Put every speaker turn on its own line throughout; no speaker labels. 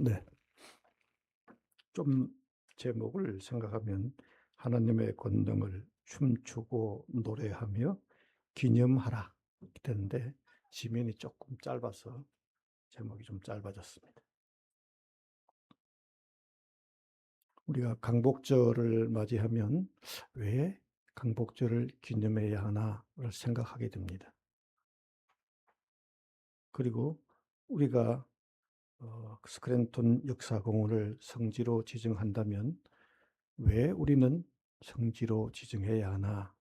네. 좀 제목을 생각하면 하나님의 권능을 춤추고 노래하며 기념하라 이렇게 되는데 지면이 조금 짧아서 제목이 좀 짧아졌습니다. 우리가 강복절을 맞이하면 왜 강복절을 기념해야 하나를 생각하게 됩니다. 그리고 우리가 스크랜턴 역사공원을 성지로 지정한다면 왜 우리는 성지로 지정해야 하나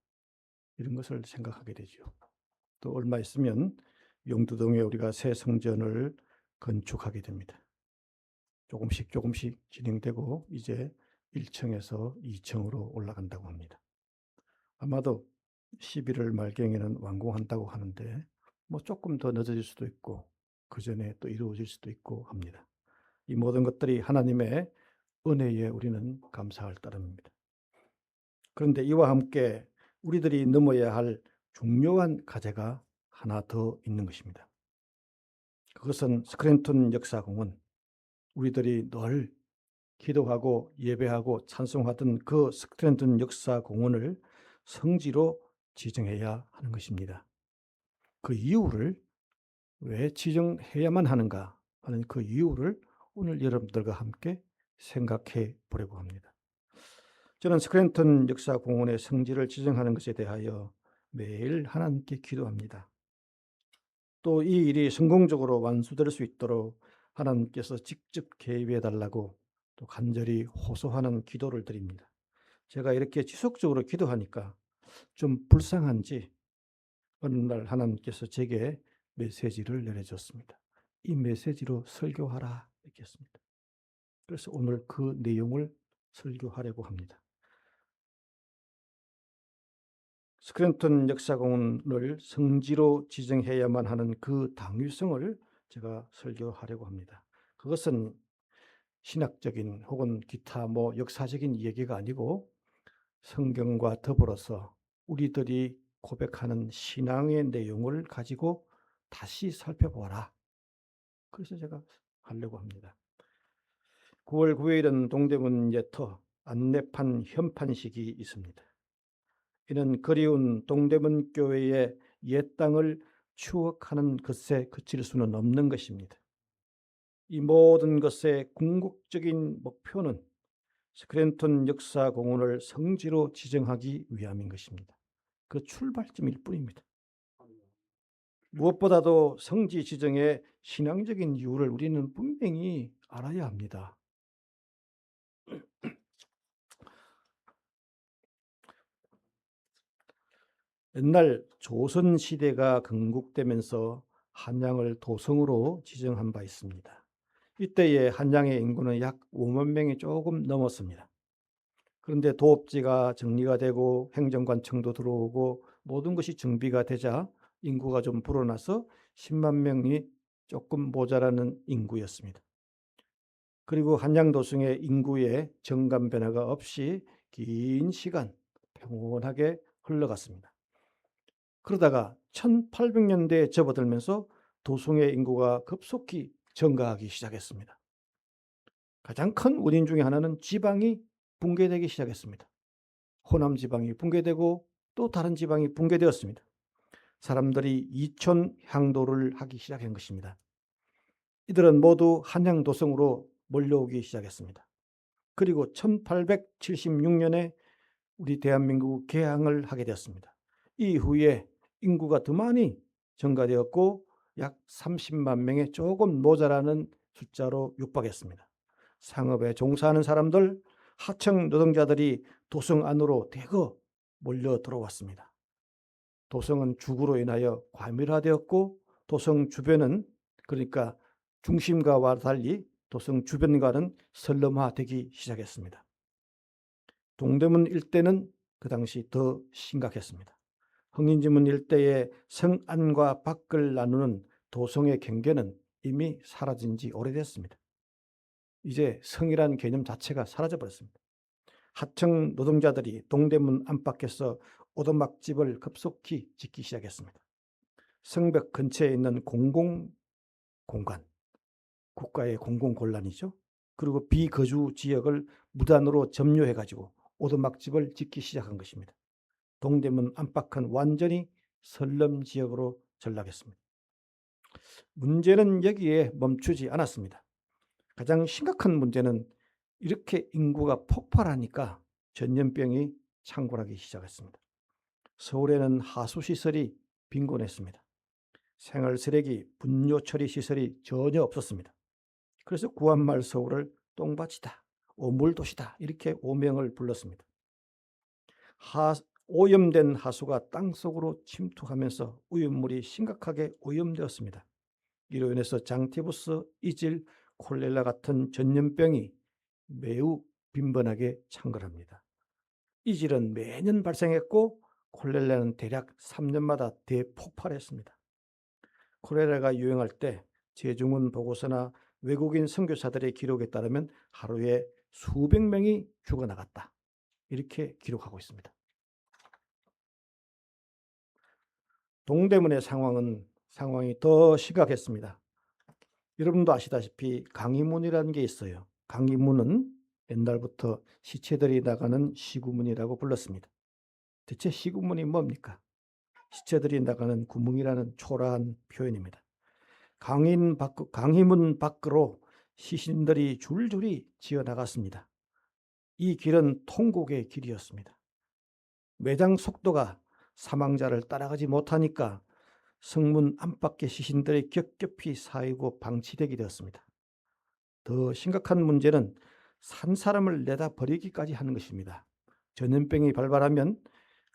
이런 것을 생각하게 되죠. 또 얼마 있으면 용두동에 우리가 새 성전을 건축하게 됩니다. 조금씩 진행되고 이제 1층에서 2층으로 올라간다고 합니다. 아마도 11월 말경에는 완공한다고 하는데 조금 더 늦어질 수도 있고 그 전에 또 이루어질 수도 있고 합니다. 이 모든 것들이 하나님의 은혜에 우리는 감사할 따름입니다. 그런데 이와 함께 우리들이 넘어야 할 중요한 과제가 하나 더 있는 것입니다. 그것은 스크랜턴 역사공원, 우리들이 늘 기도하고 예배하고 찬송하던 그 스크랜턴 역사공원을 성지로 지정해야 하는 것입니다. 그 이유를 왜 지정해야만 하는가 하는 그 이유를 오늘 여러분들과 함께 생각해 보려고 합니다. 저는 스크랜턴 역사공원의 성지를 지정하는 것에 대하여 매일 하나님께 기도합니다. 또 이 일이 성공적으로 완수될 수 있도록 하나님께서 직접 개입해 달라고 또 간절히 호소하는 기도를 드립니다. 제가 이렇게 지속적으로 기도하니까 좀 불쌍한지 어느 날 하나님께서 제게 메시지를 내려줬습니다. 이 메시지로 설교하라 이렇게 했습니다. 그래서 오늘 그 내용을 설교하려고 합니다. 스크랜턴 역사공원을 성지로 지정해야만 하는 그 당위성을 제가 설교하려고 합니다. 그것은 신학적인 혹은 기타 역사적인 얘기가 아니고 성경과 더불어서 우리들이 고백하는 신앙의 내용을 가지고 다시 살펴보라. 그래서 제가 하려고 합니다. 9월 9일은 동대문 예터 안내판 현판식이 있습니다. 이는 그리운 동대문 교회의 옛 땅을 추억하는 것에 그칠 수는 없는 것입니다. 이 모든 것의 궁극적인 목표는 스크랜턴 역사공원을 성지로 지정하기 위함인 것입니다. 그 출발점일 뿐입니다. 무엇보다도 성지 지정의 신앙적인 이유를 우리는 분명히 알아야 합니다. 옛날 조선시대가 건국되면서 한양을 도성으로 지정한 바 있습니다. 이때의 한양의 인구는 약 5만 명이 조금 넘었습니다. 그런데 도읍지가 정리가 되고 행정관청도 들어오고 모든 것이 정비가 되자 인구가 좀 불어나서 10만 명이 조금 모자라는 인구였습니다. 그리고 한양도성의 인구의 정감 변화가 없이 긴 시간 평온하게 흘러갔습니다. 그러다가 1800년대에 접어들면서 도성의 인구가 급속히 증가하기 시작했습니다. 가장 큰 원인 중에 하나는 지방이 붕괴되기 시작했습니다. 호남 지방이 붕괴되고 또 다른 지방이 붕괴되었습니다. 사람들이 이촌 향도를 하기 시작한 것입니다. 이들은 모두 한양도성으로 몰려오기 시작했습니다. 그리고 1876년에 우리 대한민국 개항을 하게 되었습니다. 이후에 인구가 더 많이 증가되었고 약 30만 명의 조금 모자라는 숫자로 육박했습니다. 상업에 종사하는 사람들, 하청 노동자들이 도성 안으로 대거 몰려 들어왔습니다. 도성은 죽으로 인하여 과밀화되었고 도성 주변은 그러니까 중심가와 달리 도성 주변과는 선름화되기 시작했습니다. 동대문 일대는 그 당시 더 심각했습니다. 흥인지문 일대의 성 안과 밖을 나누는 도성의 경계는 이미 사라진 지 오래됐습니다. 이제 성이라는 개념 자체가 사라져버렸습니다. 하청 노동자들이 동대문 안팎에서 오두막집을 급속히 짓기 시작했습니다. 성벽 근처에 있는 공공 공간, 국가의 공공곤란이죠. 그리고 비거주 지역을 무단으로 점유해가지고 오두막집을 짓기 시작한 것입니다. 동대문 안팎은 완전히 선럼 지역으로 전락했습니다. 문제는 여기에 멈추지 않았습니다. 가장 심각한 문제는 이렇게 인구가 폭발하니까 전염병이 창궐하기 시작했습니다. 서울에는 하수시설이 빈곤했습니다. 생활쓰레기, 분뇨처리 시설이 전혀 없었습니다. 그래서 구한말 서울을 똥밭이다, 오물도시다 이렇게 오명을 불렀습니다. 오염된 하수가 땅속으로 침투하면서 우유물이 심각하게 오염되었습니다. 이로 인해서 장티푸스, 이질, 콜레라 같은 전염병이 매우 빈번하게 창궐합니다. 이질은 매년 발생했고 콜레라는 대략 3년마다 대폭발했습니다. 콜레라가 유행할 때 제중훈 보고서나 외국인 선교사들의 기록에 따르면 하루에 수백 명이 죽어나갔다. 이렇게 기록하고 있습니다. 동대문의 상황이 더 심각했습니다. 여러분도 아시다시피 강의문이라는 게 있어요. 강의문은 옛날부터 시체들이 나가는 시구문이라고 불렀습니다. 대체 시구문이 뭡니까? 시체들이 나가는 구멍이라는 초라한 표현입니다. 강의문 밖으로 시신들이 줄줄이 지어나갔습니다. 이 길은 통곡의 길이었습니다. 매장 속도가 사망자를 따라가지 못하니까 성문 안팎의 시신들이 겹겹이 쌓이고 방치되게 되었습니다. 더 심각한 문제는 산 사람을 내다 버리기까지 하는 것입니다. 전염병이 발발하면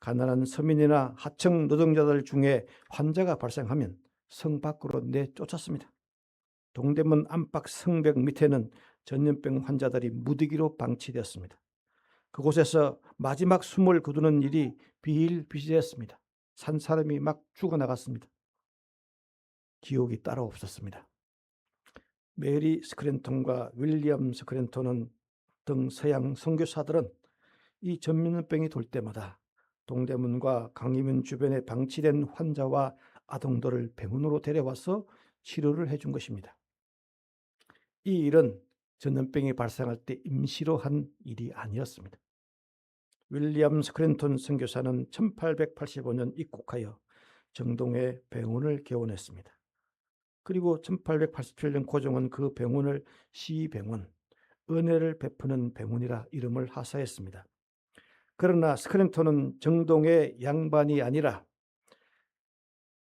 가난한 서민이나 하청 노동자들 중에 환자가 발생하면 성 밖으로 내쫓았습니다. 동대문 안팎 성벽 밑에는 전염병 환자들이 무더기로 방치되었습니다. 그곳에서 마지막 숨을 거두는 일이 비일비재했습니다. 산 사람이 막 죽어나갔습니다. 기억이 따로 없었습니다. 메리 스크랜턴과 윌리엄 스크랜턴 등 서양 선교사들은 이 전염병이 돌 때마다 동대문과 강의문 주변에 방치된 환자와 아동들을 병원으로 데려와서 치료를 해준 것입니다. 이 일은 전염병이 발생할 때 임시로 한 일이 아니었습니다. 윌리엄 스크랜턴 선교사는 1885년 입국하여 정동에 병원을 개원했습니다. 그리고 1887년 고종은 그 병원을 시병원, 은혜를 베푸는 병원이라 이름을 하사했습니다. 그러나 스크랜턴은 정동의 양반이 아니라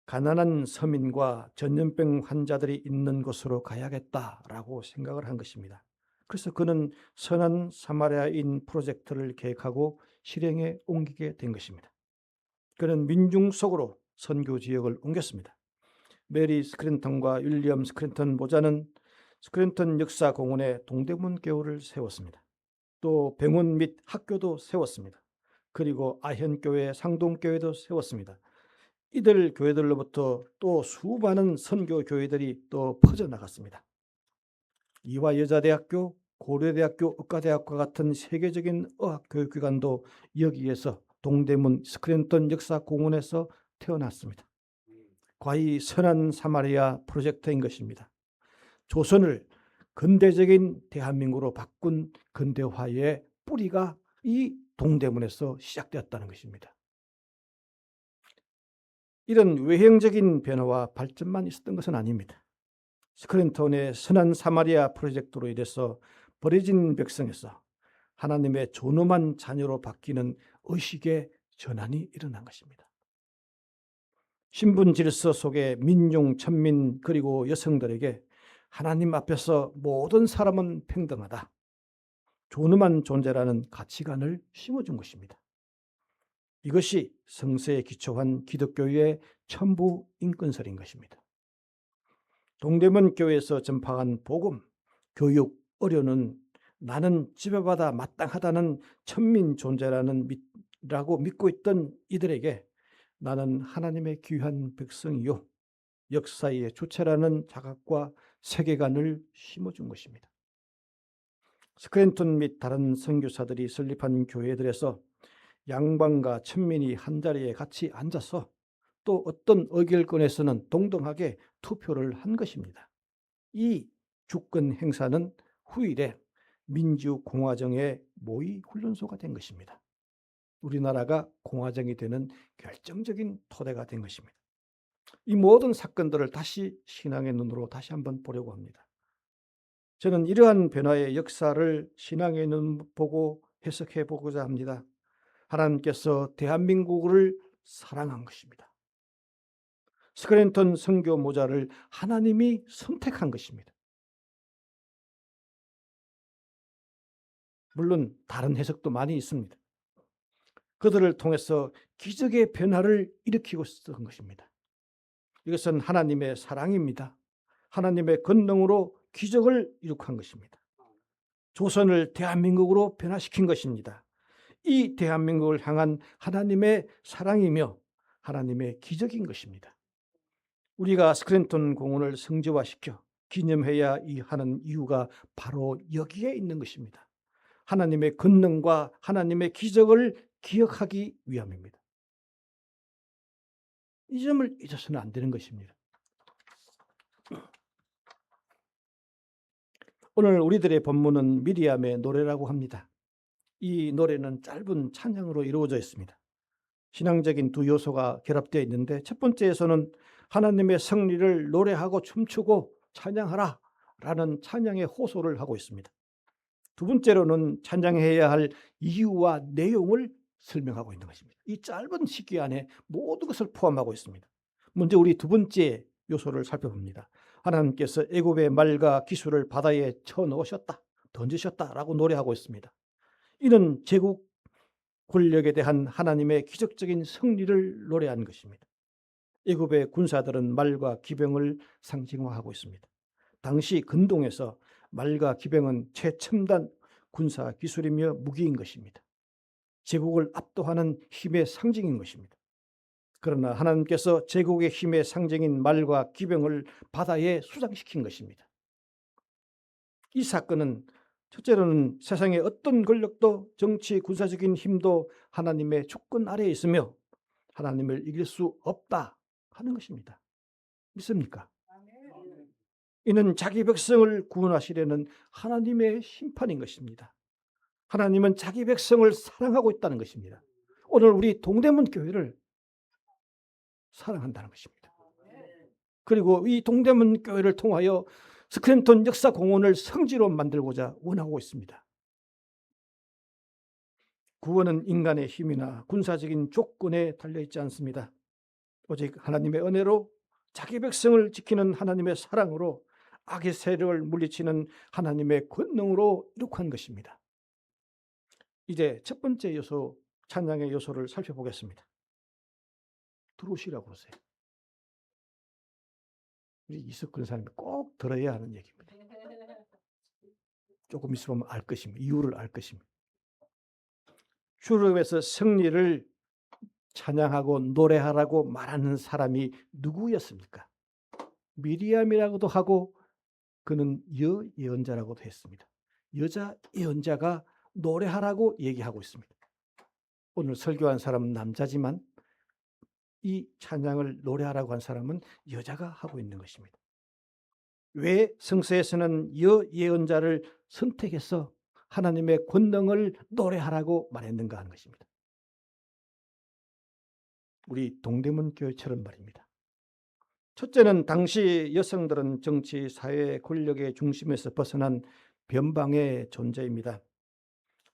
가난한 서민과 전염병 환자들이 있는 곳으로 가야겠다라고 생각을 한 것입니다. 그래서 그는 선한 사마리아인 프로젝트를 계획하고 실행에 옮기게 된 것입니다. 그는 민중 속으로 선교 지역을 옮겼습니다. 메리 스크랜턴과 윌리엄 스크랜턴 모자는 스크랜턴 역사공원에 동대문 교회를 세웠습니다. 또 병원 및 학교도 세웠습니다. 그리고 아현교회, 상동교회도 세웠습니다. 이들 교회들로부터 또 수많은 선교 교회들이 또 퍼져나갔습니다. 이화여자대학교, 고려대학교, 의과대학과 같은 세계적인 어학교육기관도 여기에서 동대문 스크랜턴 역사공원에서 태어났습니다. 과히 선한 사마리아 프로젝트인 것입니다. 조선을 근대적인 대한민국으로 바꾼 근대화의 뿌리가 이 동대문에서 시작되었다는 것입니다. 이런 외형적인 변화와 발전만 있었던 것은 아닙니다. 스크랜턴의 선한 사마리아 프로젝트로 인해서 버려진 백성에서 하나님의 존엄한 자녀로 바뀌는 의식의 전환이 일어난 것입니다. 신분 질서 속에 민중, 천민 그리고 여성들에게 하나님 앞에서 모든 사람은 평등하다, 존엄한 존재라는 가치관을 심어준 것입니다. 이것이 성서에 기초한 기독교의 천부 인권설인 것입니다. 동대문 교회에서 전파한 복음, 교육, 의료는 나는 지배받아 마땅하다는 천민 존재라고 믿고 있던 이들에게 나는 하나님의 귀한 백성이요 역사의 주체라는 자각과 세계관을 심어준 것입니다. 스크랜턴 및 다른 선교사들이 설립한 교회들에서 양반과 천민이 한자리에 같이 앉아서 또 어떤 의결권에서는 동등하게 투표를 한 것입니다. 이 주권 행사는 후일에 민주공화정의 모의 훈련소가 된 것입니다. 우리나라가 공화정이 되는 결정적인 토대가 된 것입니다. 이 모든 사건들을 다시 신앙의 눈으로 다시 한번 보려고 합니다. 저는 이러한 변화의 역사를 신앙의 눈 보고 해석해 보고자 합니다. 하나님께서 대한민국을 사랑한 것입니다. 스크랜턴 선교 모자를 하나님이 선택한 것입니다. 물론 다른 해석도 많이 있습니다. 그들을 통해서 기적의 변화를 일으키고 있었던 것입니다. 이것은 하나님의 사랑입니다. 하나님의 권능으로 기적을 이룩한 것입니다. 조선을 대한민국으로 변화시킨 것입니다. 이 대한민국을 향한 하나님의 사랑이며 하나님의 기적인 것입니다. 우리가 스크랜턴 공원을 성지화시켜 기념해야 하는 이유가 바로 여기에 있는 것입니다. 하나님의 권능과 하나님의 기적을 기억하기 위함입니다. 이 점을 잊어서는 안 되는 것입니다. 오늘 우리들의 본문은 미리암의 노래라고 합니다. 이 노래는 짧은 찬양으로 이루어져 있습니다. 신앙적인 두 요소가 결합되어 있는데 첫 번째에서는 하나님의 승리를 노래하고 춤추고 찬양하라 라는 찬양의 호소를 하고 있습니다. 두 번째로는 찬양해야 할 이유와 내용을 설명하고 있는 것입니다. 이 짧은 시기 안에 모든 것을 포함하고 있습니다. 먼저 우리 두 번째 요소를 살펴봅니다. 하나님께서 애굽의 말과 기술을 바다에 쳐넣으셨다, 던지셨다라고 노래하고 있습니다. 이는 제국 권력에 대한 하나님의 기적적인 승리를 노래한 것입니다. 애굽의 군사들은 말과 기병을 상징화하고 있습니다. 당시 근동에서 말과 기병은 최첨단 군사 기술이며 무기인 것입니다. 제국을 압도하는 힘의 상징인 것입니다. 그러나 하나님께서 제국의 힘의 상징인 말과 기병을 바다에 수장시킨 것입니다. 이 사건은 첫째로는 세상의 어떤 권력도 정치, 군사적인 힘도 하나님의 주권 아래에 있으며 하나님을 이길 수 없다 하는 것입니다. 믿습니까? 이는 자기 백성을 구원하시려는 하나님의 심판인 것입니다. 하나님은 자기 백성을 사랑하고 있다는 것입니다. 오늘 우리 동대문 교회를 사랑한다는 것입니다. 그리고 이 동대문 교회를 통하여 스크랜턴 역사공원을 성지로 만들고자 원하고 있습니다. 구원은 인간의 힘이나 군사적인 조건에 달려있지 않습니다. 오직 하나님의 은혜로 자기 백성을 지키는 하나님의 사랑으로 악의 세력을 물리치는 하나님의 권능으로 이룩한 것입니다. 이제 첫 번째 요소, 찬양의 요소를 살펴보겠습니다. 들어오시라고 그러세요. 우리 이석근 사람이 꼭 들어야 하는 얘기입니다. 조금 있으면 알 것입니다. 이유를 알 것입니다. 출애굽에서 승리를 찬양하고 노래하라고 말하는 사람이 누구였습니까? 미리암이라고도 하고 그는 여예언자라고도 했습니다. 여자 예언자가 노래하라고 얘기하고 있습니다. 오늘 설교한 사람은 남자지만 이 찬양을 노래하라고 한 사람은 여자가 하고 있는 것입니다. 왜 성서에서는 여예언자를 선택해서 하나님의 권능을 노래하라고 말했는가 하는 것입니다. 우리 동대문 교회처럼 말입니다. 첫째는 당시 여성들은 정치, 사회, 권력의 중심에서 벗어난 변방의 존재입니다.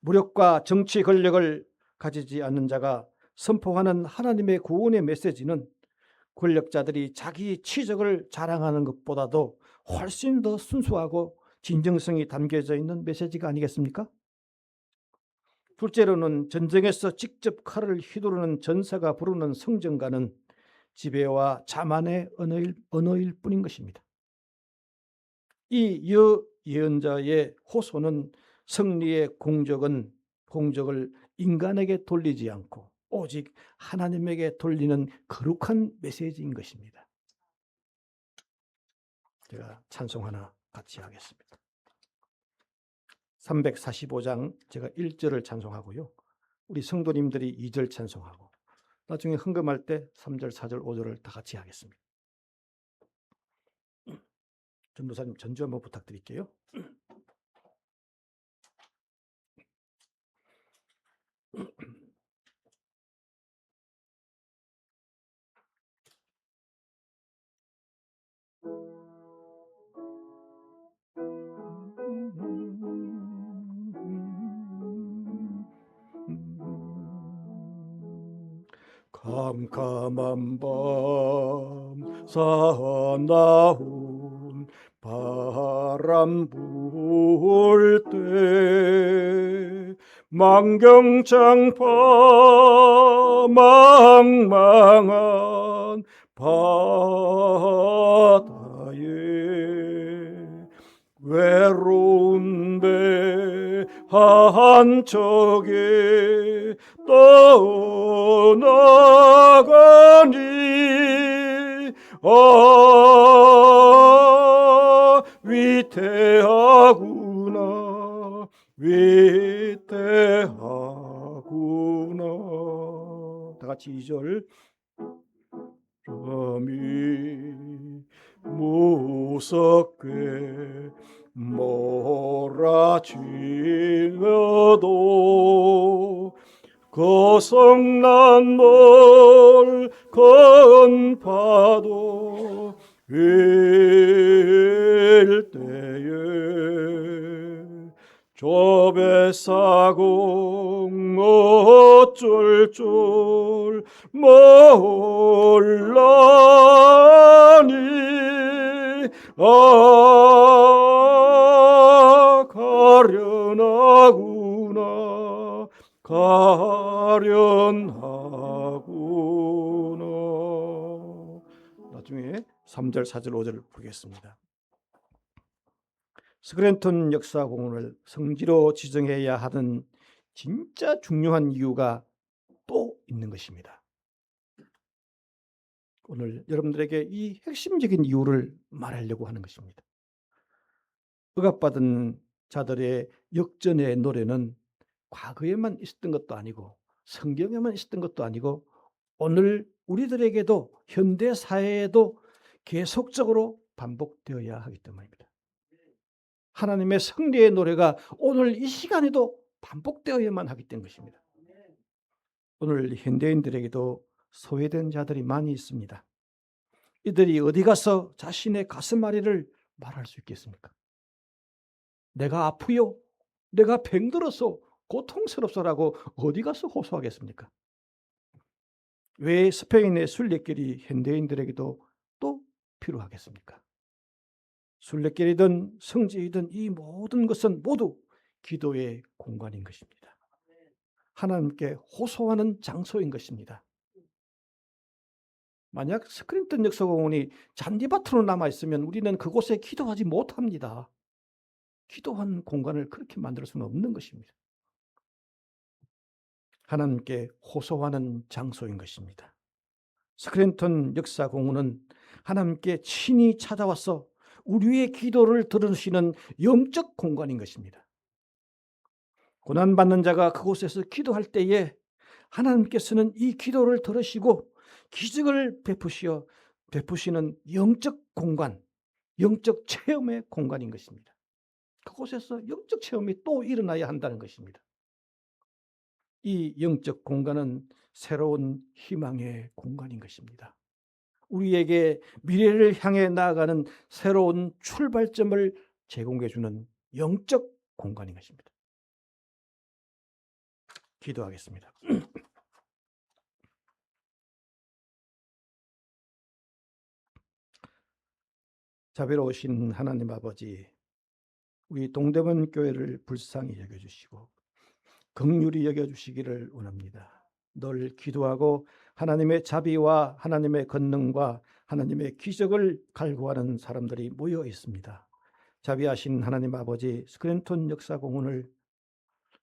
무력과 정치 권력을 가지지 않는 자가 선포하는 하나님의 구원의 메시지는 권력자들이 자기 치적을 자랑하는 것보다도 훨씬 더 순수하고 진정성이 담겨져 있는 메시지가 아니겠습니까? 둘째로는 전쟁에서 직접 칼을 휘두르는 전사가 부르는 성전가는 지배와 자만의 언어일 뿐인 것입니다. 이 예언자의 호소는 승리의 공적을 인간에게 돌리지 않고 오직 하나님에게 돌리는 거룩한 메시지인 것입니다. 제가 찬송 하나 같이 하겠습니다. 345장 제가 1절을 찬송하고요. 우리 성도님들이 2절 찬송하고 나중에 헌금할 때 3절, 4절, 5절을 다 같이 하겠습니다. 전도사님 전주 한번 부탁드릴게요. 캄캄한 밤 사나운 바람 불 때 망경장파 망망한 바다에 외로운 배 한 척에 떠나가니 위태하구나 위태하구나. 다 같이 2절. 밤이 무섭게 몰아치려도 거성난 멀건 파도 일 때에 조배사공 어쩔 줄 몰라니 가련하구나 가련하구나. 나중에 3절 4절 5절을 보겠습니다. 스크랜턴 역사공원을 성지로 지정해야 하는 진짜 중요한 이유가 또 있는 것입니다. 오늘 여러분들에게 이 핵심적인 이유를 말하려고 하는 것입니다. 억압받은 자들의 역전의 노래는 과거에만 있었던 것도 아니고 성경에만 있었던 것도 아니고 오늘 우리들에게도 현대 사회에도 계속적으로 반복되어야 하기 때문입니다. 하나님의 승리의 노래가 오늘 이 시간에도 반복되어야만 하기 때문인 것입니다. 오늘 현대인들에게도 소외된 자들이 많이 있습니다. 이들이 어디 가서 자신의 가슴앓이를 말할 수 있겠습니까? 내가 아프요, 내가 병들어서 고통스럽소라고 어디 가서 호소하겠습니까? 왜 스페인의 순례길이 현대인들에게도 또 필요하겠습니까? 순례길이든 성지이든 이 모든 것은 모두 기도의 공간인 것입니다. 하나님께 호소하는 장소인 것입니다. 만약 스크린턴 역사공원이 잔디밭으로 남아있으면 우리는 그곳에 기도하지 못합니다. 기도하는 공간을 그렇게 만들 수는 없는 것입니다. 하나님께 호소하는 장소인 것입니다. 스크린턴 역사공원은 하나님께 친히 찾아와서 우리의 기도를 들으시는 영적 공간인 것입니다. 고난받는 자가 그곳에서 기도할 때에 하나님께서는 이 기도를 들으시고 기적을 베푸시는 영적 공간, 영적 체험의 공간인 것입니다. 그곳에서 영적 체험이 또 일어나야 한다는 것입니다. 이 영적 공간은 새로운 희망의 공간인 것입니다. 우리에게 미래를 향해 나아가는 새로운 출발점을 제공해 주는 영적 공간인 것입니다. 기도하겠습니다. 자비로우신 하나님 아버지, 우리 동대문 교회를 불쌍히 여겨주시고 긍휼히 여겨주시기를 원합니다. 늘 기도하고 하나님의 자비와 하나님의 권능과 하나님의 기적을 갈구하는 사람들이 모여 있습니다. 자비하신 하나님 아버지, 스크랜턴 역사공원을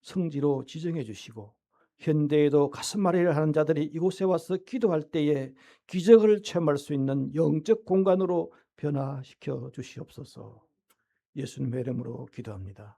성지로 지정해 주시고 현대에도 가슴앓이를 하는 자들이 이곳에 와서 기도할 때에 기적을 체험할 수 있는 영적 공간으로 변화시켜 주시옵소서. 예수님의 이름으로 기도합니다.